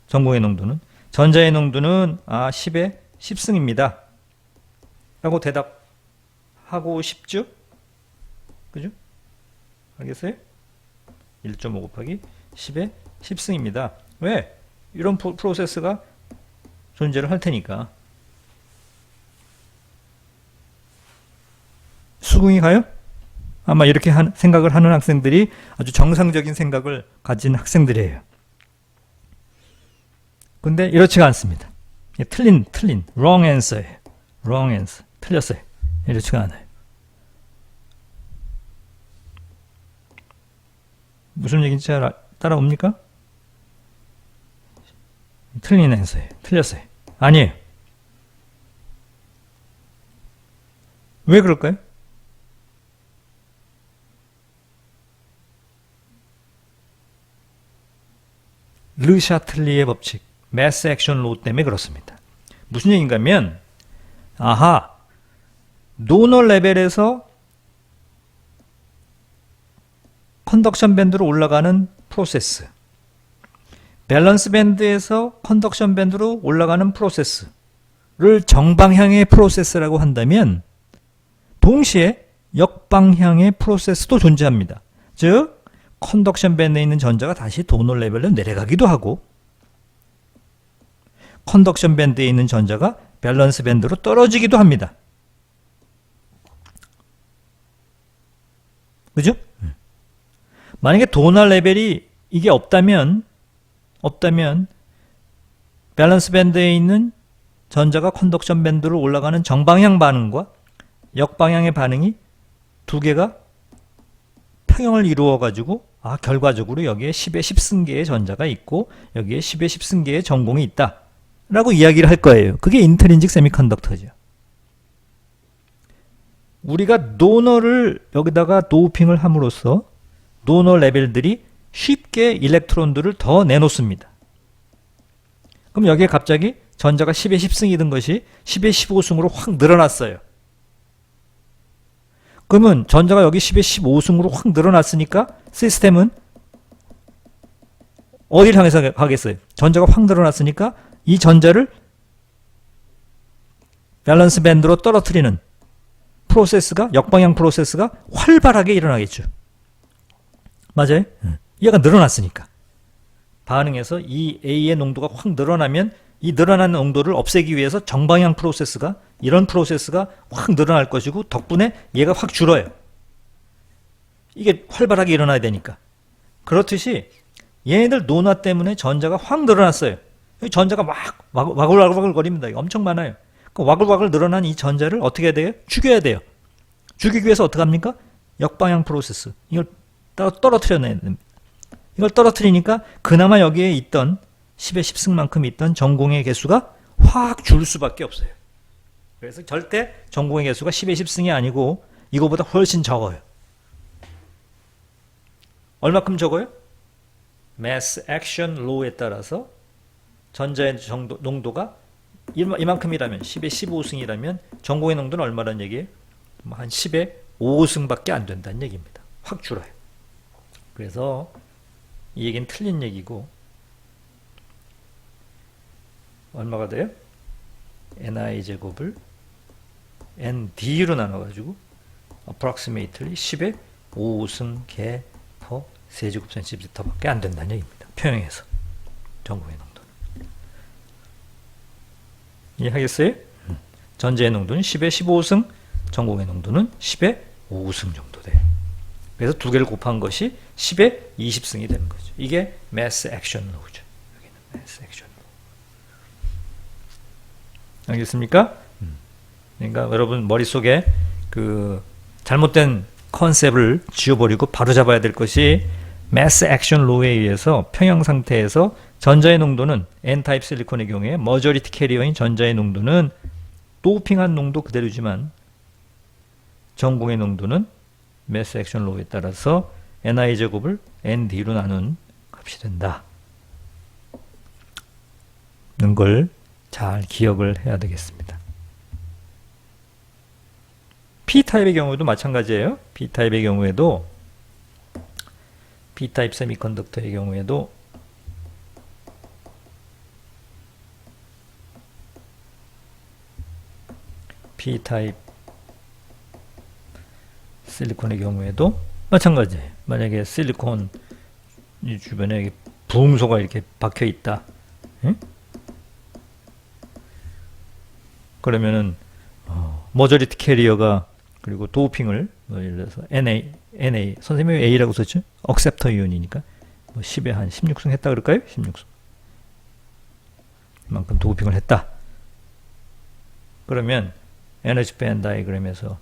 전공의 농도는 전자의 농도는 10에 10승입니다. 라고 대답하고 싶죠? 그죠? 알겠어요? 1.5 곱하기 10에 10승입니다. 왜? 이런 프로세스가 존재를 할 테니까. 수긍이 가요? 아마 이렇게 생각을 하는 학생들이 아주 정상적인 생각을 가진 학생들이에요. 근데 이렇지가 않습니다. 틀린 wrong answer예요. wrong answer. 틀렸어요. 이렇지가 않아요. 무슨 얘기인지 잘 따라옵니까? 틀린 앤서예요. 틀렸어요. 아니에요. 왜 그럴까요? 르샤틀리의 법칙, 매스 액션 로 때문에 그렇습니다. 무슨 얘기인가 하면, 아하, 노너 레벨에서 컨덕션 밴드로 올라가는 프로세스, 밸런스 밴드에서 컨덕션 밴드로 올라가는 프로세스를 정방향의 프로세스라고 한다면 동시에 역방향의 프로세스도 존재합니다. 즉 컨덕션 밴드에 있는 전자가 다시 도너 레벨로 내려가기도 하고 컨덕션 밴드에 있는 전자가 밸런스 밴드로 떨어지기도 합니다. 그죠? 만약에 도너 레벨이 이게 없다면 밸런스 밴드에 있는 전자가 컨덕션 밴드로 올라가는 정방향 반응과 역방향의 반응이 두 개가 평형을 이루어 가지고 결과적으로 여기에 10의 10승계의 전자가 있고 여기에 10의 10승계의 전공이 있다 라고 이야기를 할 거예요. 그게 인트린직 세미컨덕터죠. 우리가 도너를 여기다가 도핑을 함으로써 도너 레벨들이 쉽게 일렉트론들을 더 내놓습니다. 그럼 여기에 갑자기 전자가 10의 10승이 든 것이 10의 15승으로 확 늘어났어요. 그러면 전자가 여기 10의 15승으로 확 늘어났으니까 시스템은 어디를 향해서 가겠어요? 전자가 확 늘어났으니까 이 전자를 밸런스 밴드로 떨어뜨리는 프로세스가, 역방향 프로세스가 활발하게 일어나겠죠. 맞아요? 얘가 늘어났으니까. 반응해서 이 A의 농도가 확 늘어나면 이 늘어난 농도를 없애기 위해서 정방향 프로세스가, 이런 프로세스가 확 늘어날 것이고 덕분에 얘가 확 줄어요. 이게 활발하게 일어나야 되니까. 그렇듯이 얘네들 노나 때문에 전자가 확 늘어났어요. 전자가 막 와글와글 거립니다. 엄청 많아요. 그 와글와글 늘어난 이 전자를 어떻게 해야 돼요? 죽여야 돼요. 죽이기 위해서 어떻게 합니까? 역방향 프로세스. 이걸 떨어뜨려내야 됩니다. 이걸 떨어뜨리니까 그나마 여기에 있던 10의 10승만큼 있던 전공의 개수가 확 줄 수밖에 없어요. 그래서 절대 전공의 개수가 10의 10승이 아니고 이거보다 훨씬 적어요. 얼마큼 적어요? Mass Action Law에 따라서 전자의 농도가 이만큼이라면 10의 15승이라면 전공의 농도는 얼마란 얘기예요? 한 10의 5승밖에 안 된다는 얘기입니다. 확 줄어요. 그래서 이 얘기는 틀린 얘기고 얼마가 돼요? ni 제곱을 nd로 나눠가지고 approximately 10의 5승 개 per 세제곱 센티미터밖에 안 된다는 얘기입니다. 평형에서 전공의 농도는. 이해하겠어요? 전자의 농도는 10의 15승, 전공의 농도는 10의 5승 정도 돼요. 그래서 두 개를 곱한 것이 10의 20승이 되는 거죠. 이게 mass action law죠. 여기는 mass action law. 알겠습니까? 그러니까 여러분 머릿속에 그 잘못된 컨셉을 지워버리고 바로 잡아야 될 것이 mass action law에 의해서 평형 상태에서 전자의 농도는 N-타입 실리콘의 경우에 머저리티 캐리어인 전자의 농도는 도핑한 농도 그대로지만 전공의 농도는 mass action law에 따라서 ni 제곱을 nd로 나눈 값이 된다. 는 걸 잘 기억을 해야 되겠습니다. P타입의 경우에도 마찬가지예요. P타입의 경우에도 P타입 세미컨덕터의 경우에도 P타입 실리콘의 경우에도 마찬가지예요. 만약에 실리콘 이 주변에 부음소가 이렇게 박혀 있다. 응? 그러면은 머저리티 캐리어가 그리고 도핑을 예를 들어서 NA 선생님이 A라고 썼죠? 억셉터 이온이니까 10에 한 16승 했다 그럴까요? 16승. 이만큼 도핑을 했다. 그러면 에너지 밴드 다이그램에서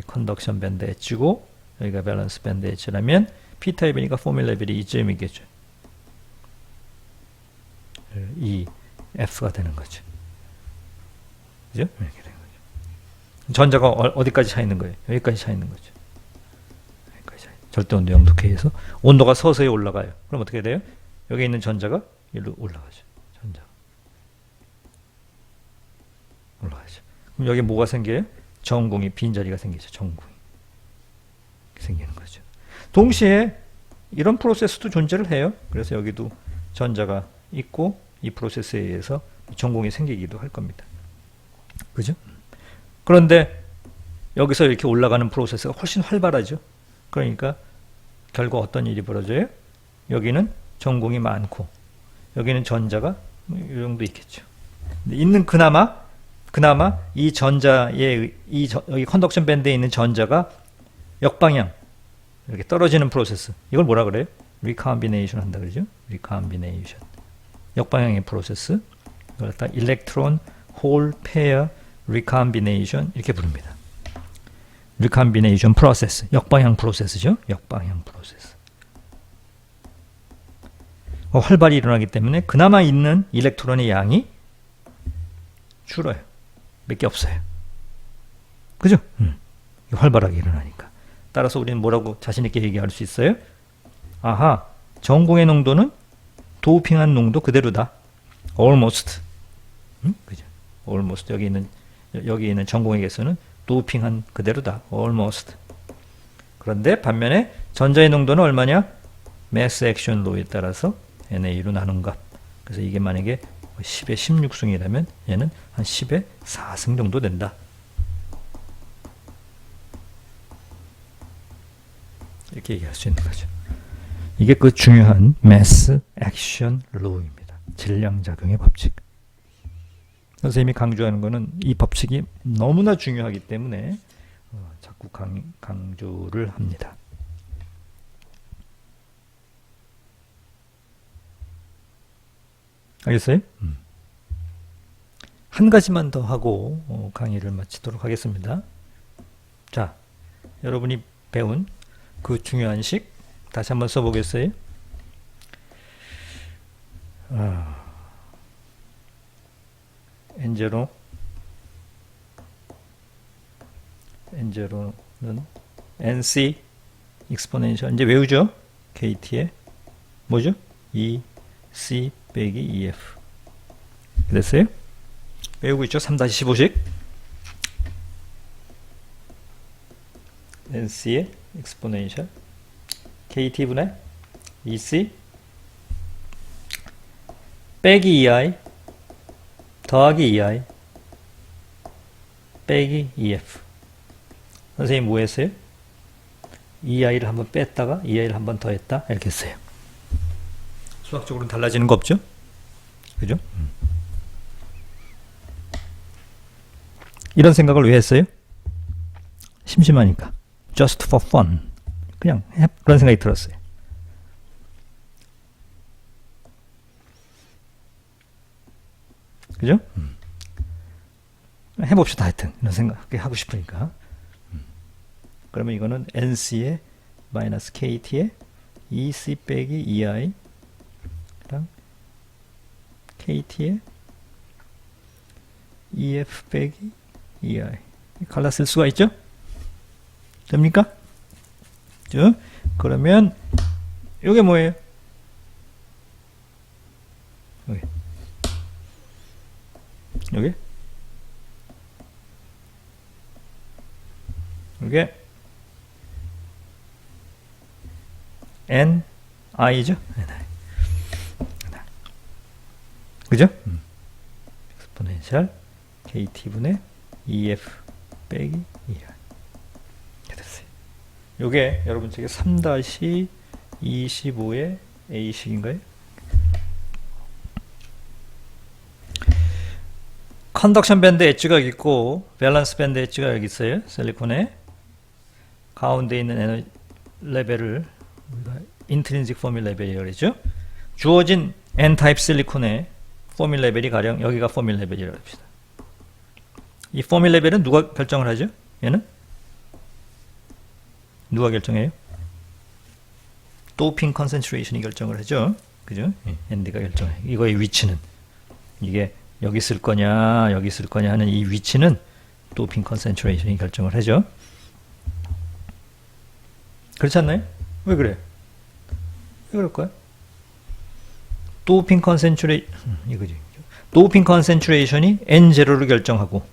컨덕션 밴드 엣지고 여기가 밸런스 밴드 엣지라면 P타입이니까 포밀 레벨이 2점이겠죠. E, F가 되는 거죠. 그죠? 이렇게 되는 거죠. 전자가 어디까지 차 있는 거예요? 여기까지 차 있는 거죠. 여기까지 차 절대 온도 0도 K에서 온도가 서서히 올라가요. 그럼 어떻게 돼요? 여기 있는 전자가 여기로 올라가죠. 전자 올라가죠. 그럼 여기 뭐가 생겨요? 전공이 빈자리가 생기죠. 전공이 생기는 거죠. 동시에 이런 프로세스도 존재를 해요. 그래서 여기도 전자가 있고 이 프로세스에 의해서 전공이 생기기도 할 겁니다. 그죠? 그런데 여기서 이렇게 올라가는 프로세스가 훨씬 활발하죠. 그러니까 결국 어떤 일이 벌어져요? 여기는 전공이 많고 여기는 전자가 이 정도 있겠죠. 있는 그나마 이 전자의 여기 컨덕션 밴드에 있는 전자가 역방향 이렇게 떨어지는 프로세스. 이걸 뭐라 그래요? 리컴비네이션 한다 그러죠? 리컴비네이션. 역방향의 프로세스. 이걸 갖다 일렉트론 홀 페어 리컴비네이션 이렇게 부릅니다. 리컴비네이션 프로세스. 역방향 프로세스죠? 역방향 프로세스. 활발히 일어나기 때문에 그나마 있는 일렉트론의 양이 줄어요. 몇 개 없어요. 그죠? 활발하게 일어나니까. 따라서 우리는 뭐라고 자신있게 얘기할 수 있어요? 아하, 전공의 농도는 도핑한 농도 그대로다. almost. 그죠? almost. 여기 있는 전공의 개수는 도핑한 그대로다. almost. 그런데 반면에 전자의 농도는 얼마냐? mass action law에 따라서 NA로 나눈 값. 그래서 이게 만약에 10의 16승이라면 얘는 한 10의 4승 정도 된다. 이렇게 얘기할 수 있는 거죠. 이게 그 중요한 mass action law입니다. 질량작용의 법칙. 선생님이 강조하는 거는 이 법칙이 너무나 중요하기 때문에 자꾸 강조를 합니다. 알겠어요? 한 가지만 더 하고 강의를 마치도록 하겠습니다. 자, 여러분이 배운 그 중요한 식 다시 한번 써보겠어요? N0는 NC 익스포넨셜 이제 외우죠? KT의 뭐죠? EC 빼기 EF 됐어요? 외우고 있죠? 3-15식 NC의 익스포넨셜 KT분의 EC 빼기 EI 더하기 EI 빼기 EF 선생님 뭐 했어요? EI를 한번 뺐다가 EI를 한번 더 했다 이렇게 했어요. 수학적으로는 달라지는 거 없죠? 그죠? 이런 생각을 왜 했어요? 심심하니까. Just for fun. 그냥 그런 생각이 들었어요. 그죠? 해봅시다 하여튼 이런 생각 하고 싶으니까. 그러면 이거는 NC의 마이너스 KT의 EC 빼기 EI 랑 KT의 EF 빼기 EI 갈라 쓸 수가 있죠? 됩니까? 그죠? 그러면 이게 뭐예요? 여기 이게 N I죠? 그죠? 익스포넨셜 KT분의 EF 빼기 ER 이렇게 됐어요. 요게 여러분 책에 3-25의 A식인가요? 컨덕션 밴드 엣지가 여기 있고 밸런스 밴드 엣지가 여기 있어요. 실리콘에 가운데 있는 에너지 레벨을 우리가 인트린식 포밀 레벨이라고 그랬죠. 주어진 N타입 실리콘의 포밀 레벨이 가령 여기가 포밀 레벨이라고 합시다. 이 포밀 레벨은 누가 결정을 하죠? 얘는? 누가 결정해요? 도핑 컨센트레이션이 결정을 하죠. 그죠? ND가 결정해. 이거의 위치는 이게 여기 쓸 거냐 여기 쓸 거냐 하는 이 위치는 도핑 컨센트레이션이 결정을 하죠. 그렇지 않나요? 왜 그래? 왜 그럴까요? 도핑 컨센트레이션이 N0를 결정하고,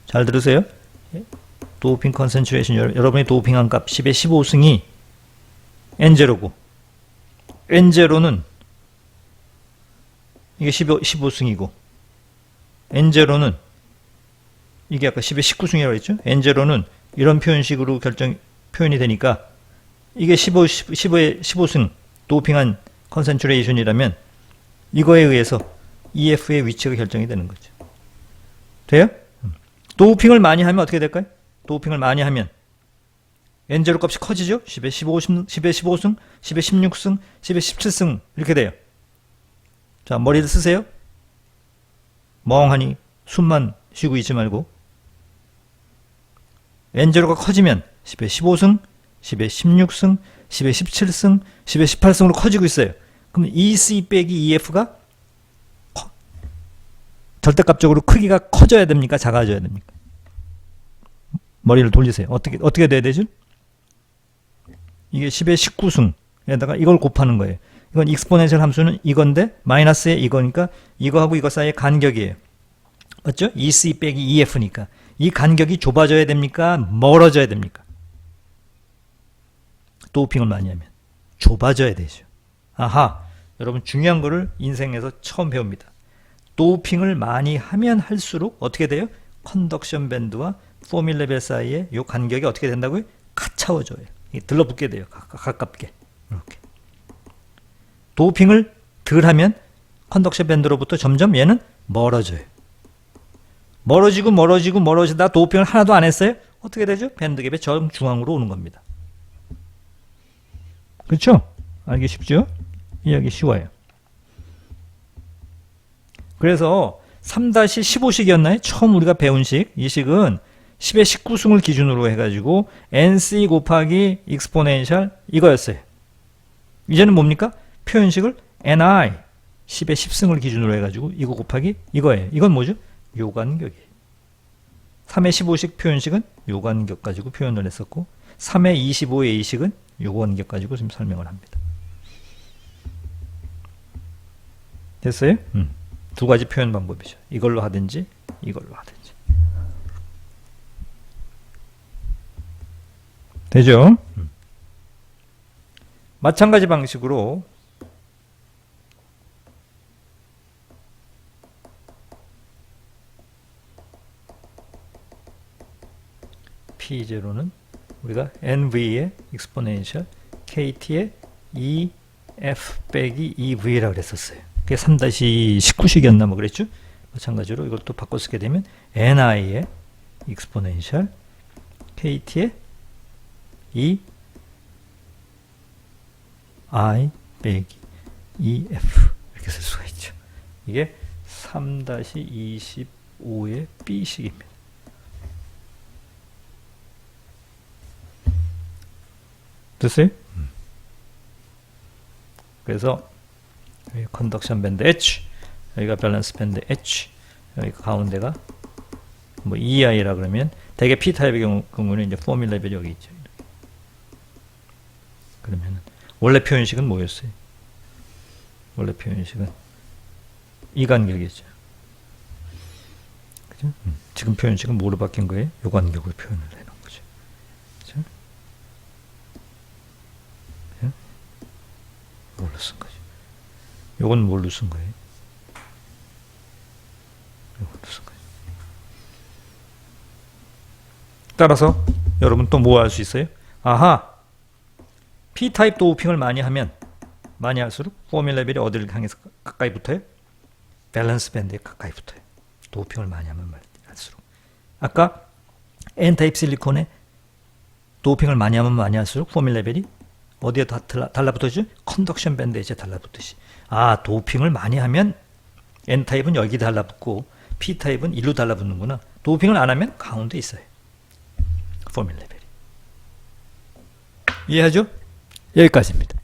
잘 들으세요. 도핑 컨센트레이션, 여러분이 도핑한 값 10의 15승이 N0고, N0는 이게 15승이고, N0는 이게 아까 10의 19승이라고 했죠. N0는 이런 표현식으로 표현이 되니까 이게 15의 15승 도핑한 컨센트레이션이라면 이거에 의해서 EF의 위치가 결정이 되는 거죠. 돼요? 도핑을 많이 하면 어떻게 될까요? 도핑을 많이 하면 N0 값이 커지죠? 10의 15승, 10의 16승, 10의 17승 이렇게 돼요. 자, 머리를 쓰세요. 멍하니 숨만 쉬고 있지 말고. N0가 커지면 10의 15승, 10의 16승, 10의 17승, 10의 18승으로 커지고 있어요. 그럼 EC 빼기 EF가 절대값적으로 크기가 커져야 됩니까? 작아져야 됩니까? 머리를 돌리세요. 어떻게 돼야 되죠? 이게 10의 19승에다가 이걸 곱하는 거예요. 이건 익스포넨셜 함수는 이건데 마이너스에 이거니까 이거하고 이거 사이의 간격이에요. 맞죠? EC 빼기 EF니까 이 간격이 좁아져야 됩니까? 멀어져야 됩니까? 도핑을 많이 하면 좁아져야 되죠. 아하, 여러분 중요한 거를 인생에서 처음 배웁니다. 도핑을 많이 하면 할수록 어떻게 돼요? 컨덕션 밴드와 포밀 레벨 사이의 이 간격이 어떻게 된다고요? 가차워져요. 들러붙게 돼요. 가깝게. 이렇게. 도핑을 덜 하면 컨덕션 밴드로부터 점점 얘는 멀어져요. 멀어지다 도핑을 하나도 안 했어요? 어떻게 되죠? 밴드갭의 정중앙으로 오는 겁니다. 그렇죠? 알기 쉽죠? 이해하기 쉬워요. 그래서 3-15식이었나요? 처음 우리가 배운 식. 이 식은 10의 19승을 기준으로 해가지고 NC 곱하기 익스포넨셜 이거였어요. 이제는 뭡니까? 표현식을 NI 10의 10승을 기준으로 해가지고 이거 곱하기 이거예요. 이건 뭐죠? 요간격이에요. 3의 15식 표현식은 요간격 가지고 표현을 했었고 3의 25의 2식은 요간격 가지고 지금 설명을 합니다. 됐어요? 두 가지 표현 방법이죠. 이걸로 하든지 이걸로 하든지. 되죠? 마찬가지 방식으로 P0는 우리가 NV의 익스포넨셜 KT의 EF 빼기 EV라고 그랬었어요. 그게 3-19식이었나 뭐 그랬죠? 마찬가지로 이걸 또 바꿔 쓰게 되면 NI의 익스포넨셜 KT의 E I 빼기 EF 이렇게 쓸 수가 있죠. 이게 3-25의 B식입니다. 됐어요? 그래서 여기 컨덕션 밴드 H, 여기가 밸런스 밴드 H, 여기 가운데가 뭐 EI라 그러면 대개 P 타입의 경우는 이제 포밀 레벨이 여기 있죠. 그러면 원래 표현식은 뭐였어요? 원래 표현식은 이 간격이었죠. 그죠? 지금 표현식은 뭐로 바뀐 거예요? 요 간격을 표현을 해놓은 거죠. 그죠? 뭘로 쓴 거죠? 요건 뭘로 쓴 거예요? 요걸로 쓴 거예요. 따라서 여러분 또 뭐 할 수 있어요? 아하! P타입 도핑을 많이 하면 많이 할수록 포밀 레벨이 어디를 향해서 가까이 붙어요? 밸런스 밴드에 가까이 붙어요. 도핑을 많이 하면 할수록. 아까 N타입 실리콘에 도핑을 많이 하면 많이 할수록 포밀 레벨이 어디에 달라붙었죠? 컨덕션 밴드에 이제 달라붙듯이. 아, 도핑을 많이 하면 N타입은 여기 달라붙고 P타입은 일로 달라붙는구나. 도핑을 안 하면 가운데 있어요. 포밀 레벨이. 이해하죠? 여기까지입니다.